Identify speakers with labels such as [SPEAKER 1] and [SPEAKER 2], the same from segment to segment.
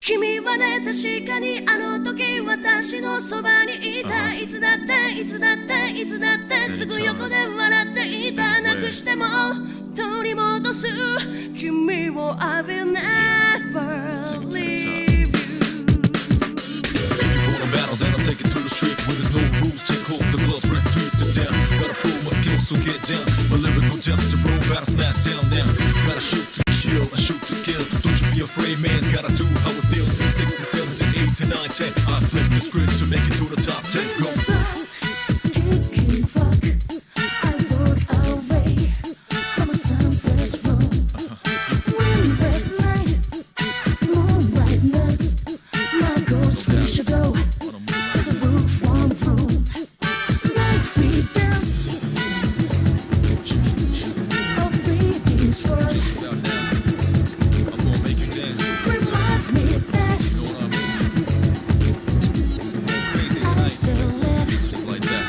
[SPEAKER 1] 君はね、確かにあの時私のそばにいた。いつだっていつだっていつだってすぐ横で笑っていた。なくしても取り戻す君を I will never leave you.
[SPEAKER 2] Battle, then I'll take it to the street where there's no rules. Take hold, the gloves, red trees to down. Gotta prove my skills, so get down. My lyrical depths are roll battles, smack down now. Gotta shoot to kill, I shoot to skill. Don't you be afraid, man's gotta do how it feels. 6 to 7 to 8 to 9, 10. I flip the script to make it to the top 10. Go.
[SPEAKER 1] Drinking vodka, I walk away from a sunless room. Windless night, moonlight nights. My ghost we should go. There's a roof from room. Night free dance. A breathing's word.
[SPEAKER 2] I'm gonna make you dance.
[SPEAKER 1] Reminds me that
[SPEAKER 2] You know what I mean? Crazy
[SPEAKER 1] I
[SPEAKER 2] tonight.
[SPEAKER 1] still live.
[SPEAKER 2] Just like that.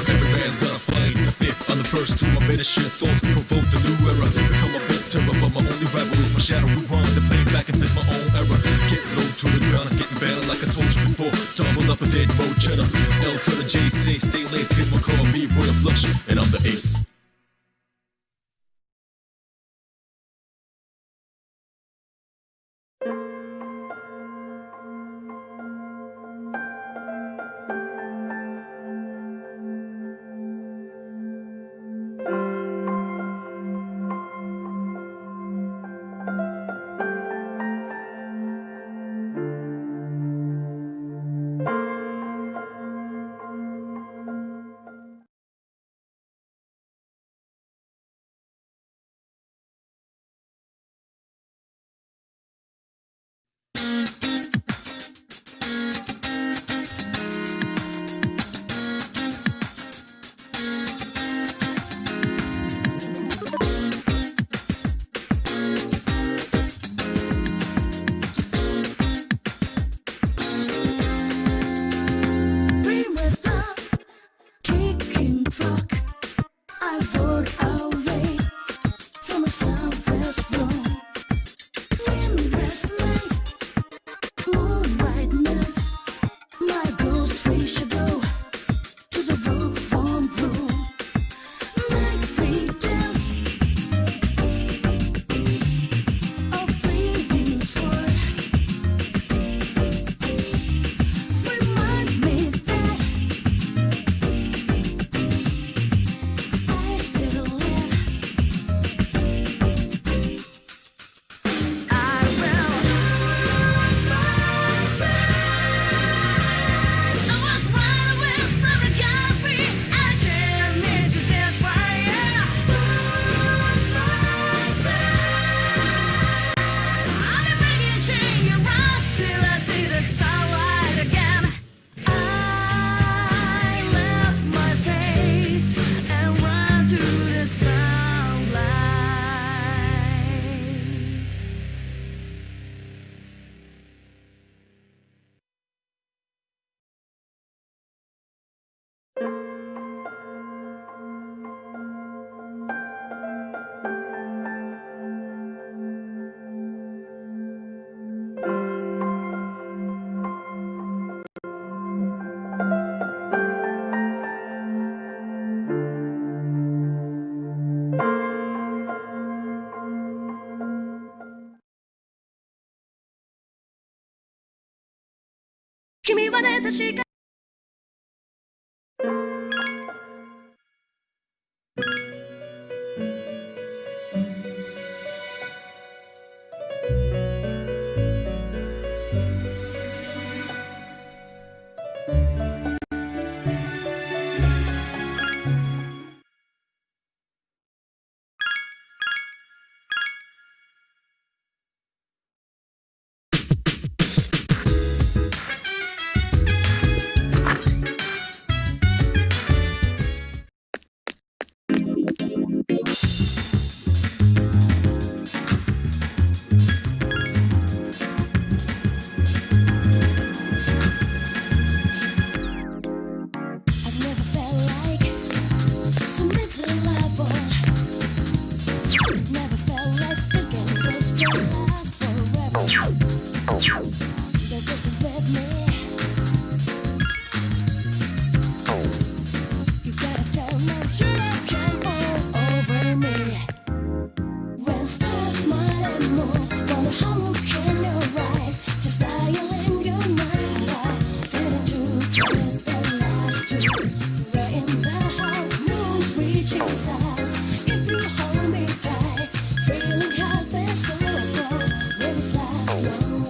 [SPEAKER 2] Every man's got a flame to fit. On the first two, I made a shit thoughts to provoke the new era. Become a bit terror, but my only rival is my shadow. We run to play back and fix my own error. Get low to the ground, it's getting better like I told you before. Double up a dead road cheddar. L to the J6, stay laced. Here's my call, me royal flush, and I'm the ace.
[SPEAKER 1] Drinking rock, I walk away from a sunless room. Windless night, moonlight minutes. My ghost we should go to the roof from room. Night free dance, a breathing sword. Reminds me that I still live. I will. I was wide awake from the gallery. I didn't mean to dance by you. I'll be bringing change around till I see the sunlight again. I left my place and ran to the sunlight.君はね、確か Right in the heart, moon's reaching stars. If you hold me tight, feeling happy, so close, let us last long.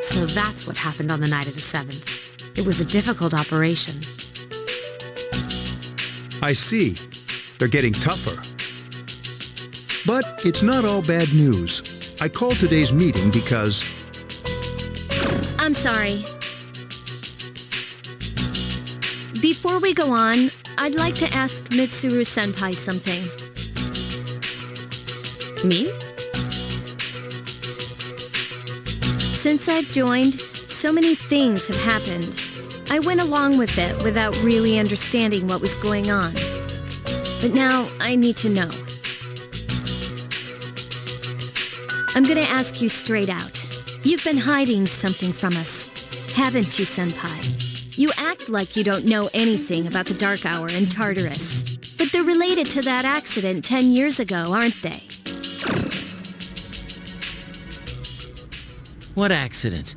[SPEAKER 3] So that's what happened on the night of the 7th. It was a difficult operation.
[SPEAKER 4] I see. They're getting tougher. But it's not all bad news. I called today's meeting because...
[SPEAKER 1] I'm sorry. Before we go on, I'd like to ask Mitsuru-senpai something.
[SPEAKER 3] Me?
[SPEAKER 1] Since I've joined, so many things have happened. I went along with it without really understanding what was going on. But now I need to know. I'm gonna ask you straight out. You've been hiding something from us, haven't you, senpai? You act like you don't know anything about the Dark Hour in Tartarus. But they're related to that accident 10 years ago, aren't they?
[SPEAKER 5] What accident?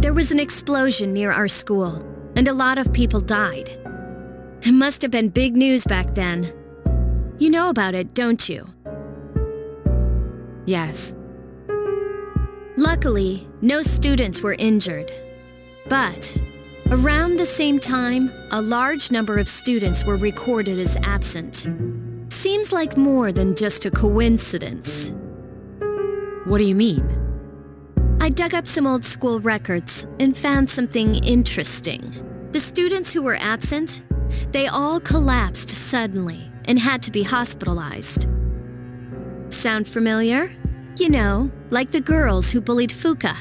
[SPEAKER 1] There was an explosion near our school, and a lot of people died. It must have been big news back then. You know about it, don't you?
[SPEAKER 3] Yes.
[SPEAKER 1] Luckily, no students were injured. But around the same time, a large number of students were recorded as absent. Seems like more than just a coincidence.
[SPEAKER 3] What do you mean?
[SPEAKER 1] I dug up some old school records and found something interesting. The students who were absent, they all collapsed suddenly and had to be hospitalized. Sound familiar? You know, like the girls who bullied Fuka.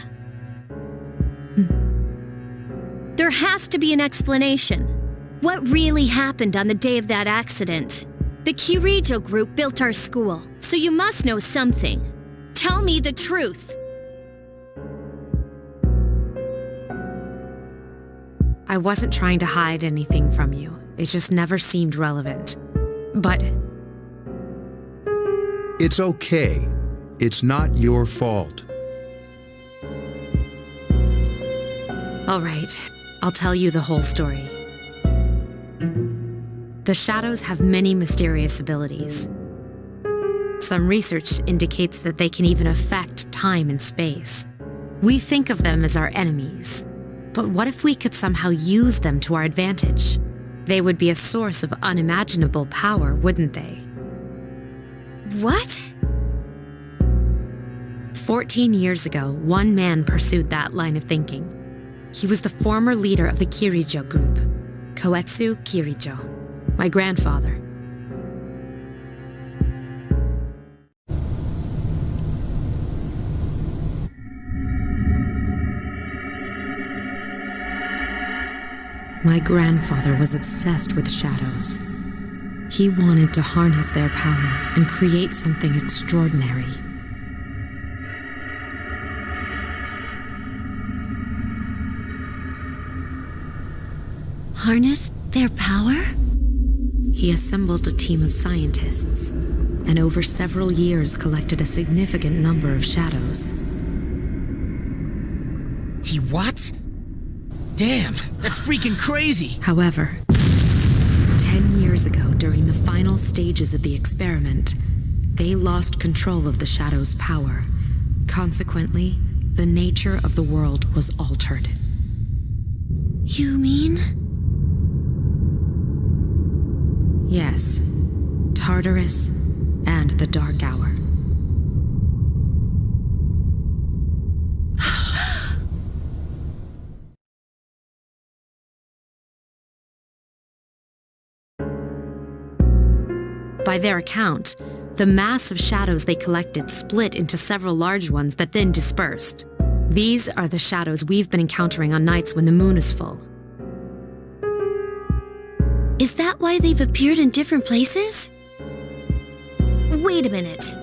[SPEAKER 1] There has to be an explanation. What really happened on the day of that accident? The Kirijo group built our school, so you must know something. Tell me the truth.
[SPEAKER 3] I wasn't trying to hide anything from you. It just never seemed relevant. But
[SPEAKER 4] It's okay. It's not your fault.
[SPEAKER 3] all right, I'll tell you the whole story. The shadows have many mysterious abilities. Some research indicates that they can even affect time and space. We think of them as our enemies, but what if we could somehow use them to our advantage? They would be a source of unimaginable power, wouldn't they?
[SPEAKER 1] What?
[SPEAKER 3] 14 years ago, one man pursued that line of thinking. He was the former leader of the Kirijo group, Koetsu Kirijo, my grandfather. My grandfather was obsessed with shadows. He wanted to harness their power and create something extraordinary.
[SPEAKER 1] Harness their power?
[SPEAKER 3] He assembled a team of scientists, and over several years collected a significant number of shadows.
[SPEAKER 5] He what? Damn, that's freaking crazy!
[SPEAKER 3] However, 10 years ago, during the final stages of the experiment, they lost control of the shadow's power. Consequently, the nature of the world was altered.
[SPEAKER 1] You mean?
[SPEAKER 3] Yes, Tartarus and the Dark Hour. By their account, the mass of shadows they collected split into several large ones that then dispersed. These are the shadows we've been encountering on nights when the moon is full.
[SPEAKER 1] Is that why they've appeared in different places? Wait a minute.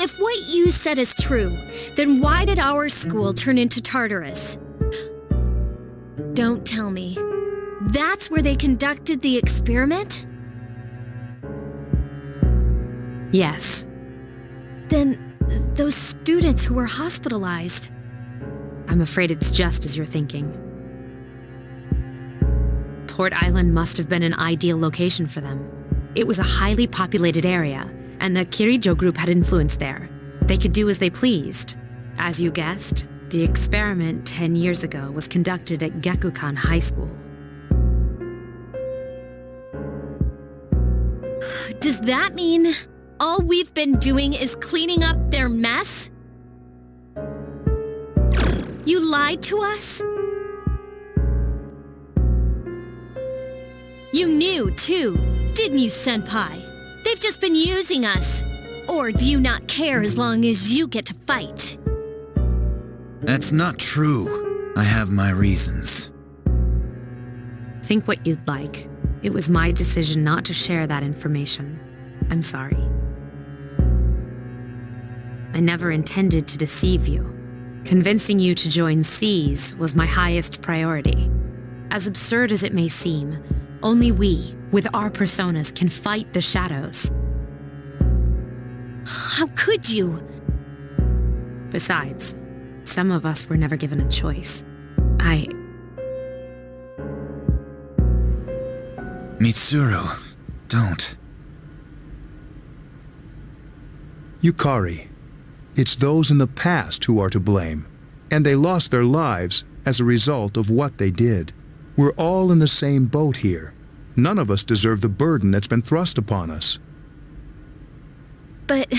[SPEAKER 1] If what you said is true, then why did our school turn into Tartarus? Don't tell me. That's where they conducted the experiment?
[SPEAKER 3] Yes.
[SPEAKER 1] Then those students who were hospitalized.
[SPEAKER 3] I'm afraid it's just as you're thinking. Port Island must have been an ideal location for them. It was a highly populated area, and the Kirijo group had influence there. They could do as they pleased. As you guessed, the experiment 10 years ago was conducted at Gekukan High School.
[SPEAKER 1] Does that mean all we've been doing is cleaning up their mess? You lied to us? You knew, too, didn't you, Senpai? They've just been using us. Or do you not care as long as you get to fight?
[SPEAKER 5] That's not true. I have my reasons.
[SPEAKER 3] Think what you'd like. It was my decision not to share that information. I'm sorry. I never intended to deceive you. Convincing you to join SEAS was my highest priority. As absurd as it may seem, only we, with our personas, can fight the shadows.
[SPEAKER 1] How could you?
[SPEAKER 3] Besides, some of us were never given a choice.
[SPEAKER 5] Mitsuru, don't.
[SPEAKER 4] Yukari, It's those in the past who are to blame, and they lost their lives as a result of what they did. We're all in the same boat here. None of us deserve the burden that's been thrust upon us.
[SPEAKER 1] But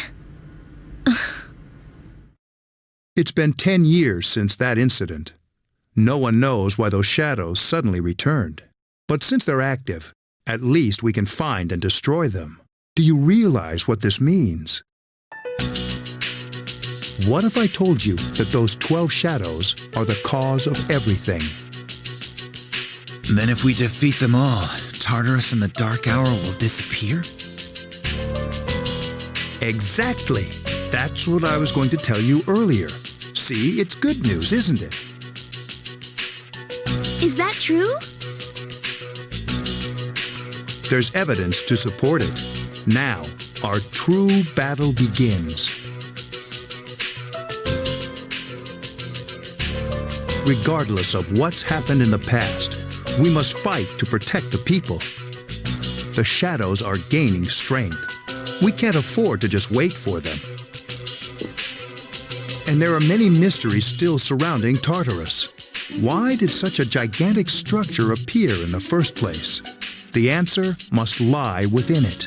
[SPEAKER 4] It's been 10 years since that incident. No one knows why those shadows suddenly returned. But since they're active, at least we can find and destroy them. Do you realize what this means? What if I told you that those 12 shadows are the cause of everything?
[SPEAKER 5] Then if we defeat them all, Tartarus and the Dark Hour will disappear?
[SPEAKER 4] Exactly. That's what I was going to tell you earlier. See, it's good news, isn't it?
[SPEAKER 1] is that true?
[SPEAKER 4] There's evidence to support it. Now, our true battle begins. Regardless of what's happened in the past, we must fight to protect the people. The shadows are gaining strength. We can't afford to just wait for them. And there are many mysteries still surrounding Tartarus. Why did such a gigantic structure appear in the first place? The answer must lie within it.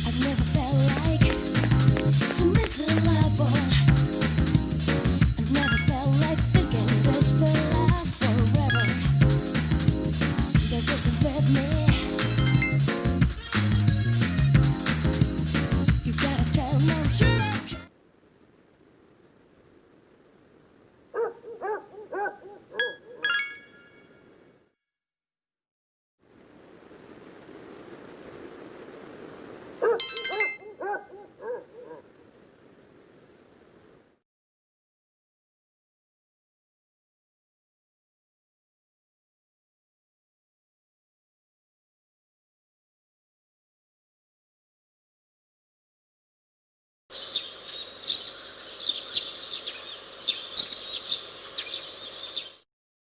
[SPEAKER 1] I've never felt like so meant to love on. I've never felt like thinking this will last forever. They're just with me.